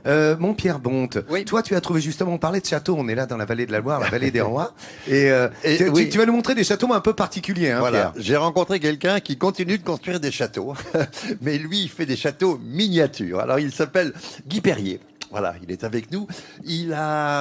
Mon Pierre Bonte, Oui. toi tu as trouvé justement, on parlait de châteaux, on est là dans la vallée de la Loire, la vallée des rois, et, oui. tu vas nous montrer des châteaux un peu particuliers, hein, Voilà, Pierre. j'ai rencontré quelqu'un qui continue de construire des châteaux, mais lui, il fait des châteaux miniatures. Alors, il s'appelle Guy Perrier. Voilà, il est avec nous.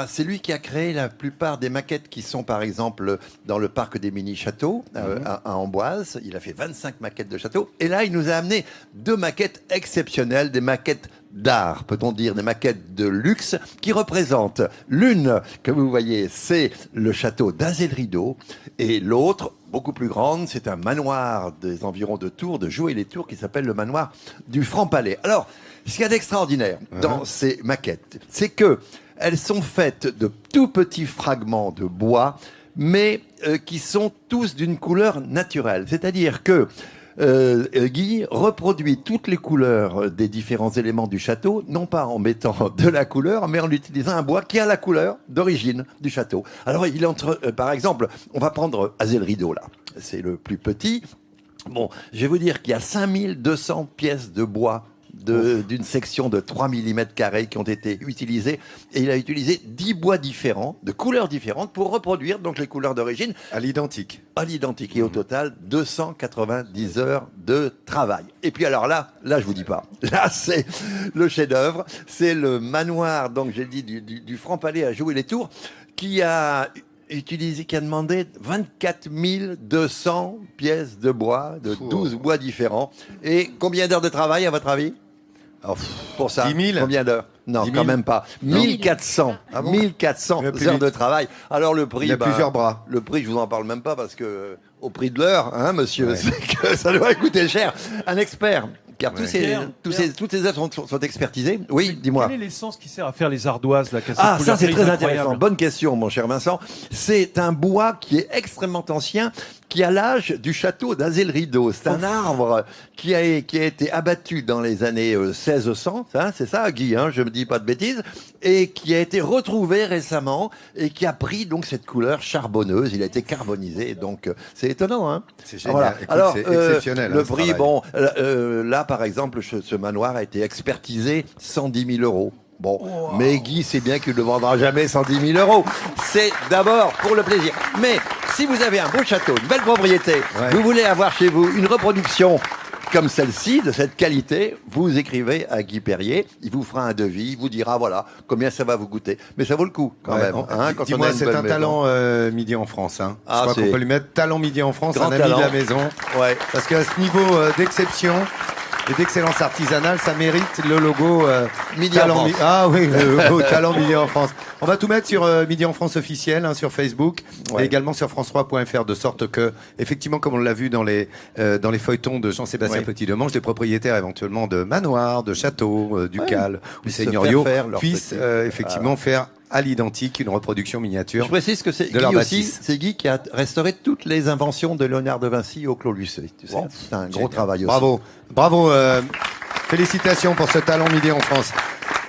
C'est lui qui a créé la plupart des maquettes qui sont, par exemple, dans le parc des mini-châteaux, à Amboise. Il a fait 25 maquettes de châteaux. Et là, il nous a amené 2 maquettes exceptionnelles, des maquettes d'art, peut-on dire, des maquettes de luxe qui représentent l'une que vous voyez, c'est le château d'Azel-Rideau, et l'autre, beaucoup plus grande, c'est un manoir des environs de Tours, de Joué-les-Tours, qui s'appelle le manoir du Franc-Palais. Alors, ce qu'il y a d'extraordinaire dans ces maquettes, c'est que elles sont faites de tout petits fragments de bois, mais qui sont tous d'une couleur naturelle. C'est-à-dire que Guy reproduit toutes les couleurs des différents éléments du château, non pas en mettant de la couleur, mais en utilisant un bois qui a la couleur d'origine du château. Alors, par exemple, on va prendre Azel-Rideau, là. C'est le plus petit. Bon, je vais vous dire qu'il y a 5200 pièces de bois d'une section de 3 mm carrés qui ont été utilisées, et il a utilisé 10 bois différents, de couleurs différentes, pour reproduire donc les couleurs d'origine. À l'identique. Et au total, 290 heures de travail. Et puis alors là, je vous dis pas. Là, c'est le chef-d'œuvre. C'est le manoir, donc j'ai dit, du Franc-Palais à Joué-les-Tours, qui a demandé 24 200 pièces de bois, de 12 bois différents. Et combien d'heures de travail, à votre avis? Pour ça, 10 000? combien d'heures? Non, 10 000? quand même pas. 1400. Ah bon? 1400 heures de travail. Alors le prix, il y a plusieurs bras. Le prix, je vous en parle même pas parce que au prix de l'heure, hein, monsieur, Ouais. c'est que ça doit coûter cher. Un expert, car Pierre, toutes ces œuvres sont expertisées. Oui, dis-moi. Quelle est l'essence qui sert à faire les ardoises là, Ah, ça c'est très intéressant. Bonne question, mon cher Vincent. C'est un bois qui est extrêmement ancien, qui a l'âge du château d'Azel-Rideau. C'est un arbre qui a été abattu dans les années 1600, hein, c'est ça, Guy, hein, je me dis pas de bêtises, et qui a été retrouvé récemment et qui a pris donc cette couleur charbonneuse. Il a été carbonisé, donc c'est étonnant, hein. C'est génial. Voilà. Écoute, Alors, c'est exceptionnel. le hein, ce prix, travail. bon, là par exemple, ce manoir a été expertisé 110 000 euros. Bon, mais Guy sait bien qu'il ne vendra jamais 110 000 euros. C'est d'abord pour le plaisir. Mais si vous avez un beau château, une belle propriété, vous voulez avoir chez vous une reproduction comme celle-ci, de cette qualité, vous écrivez à Guy Perrier, il vous fera un devis, il vous dira voilà combien ça va vous coûter. Mais ça vaut le coup quand même. Hein, quand Dis-moi, on a une c'est bonne un maison. talent Midi en France. Hein. Ah, je crois c'est- qu'on peut lui mettre talent Midi en France, Grand un ami talent. de la maison. Ouais. Parce qu'à ce niveau d'exception et d'excellence artisanale, ça mérite le logo Midi en France. Ah oui, le logo talent Midi en France. On va tout mettre sur Midi en France officiel, hein, sur Facebook, Ouais. et également sur France3.fr, de sorte que, effectivement, comme on l'a vu dans les feuilletons de Jean-Sébastien Ouais. Petit-Demange, des propriétaires éventuellement de manoirs, de châteaux, ducales ou Puissent se seigneuriaux faire leur puissent petit- effectivement faire à l'identique une reproduction miniature. Je précise que c'est de leur Guy aussi, bâtisse. c'est Guy qui a restauré toutes les inventions de Léonard de Vinci au Clos Lucé. Tu sais, c'est un gros travail aussi. Bravo, bravo. Félicitations pour ce talent Midi en France.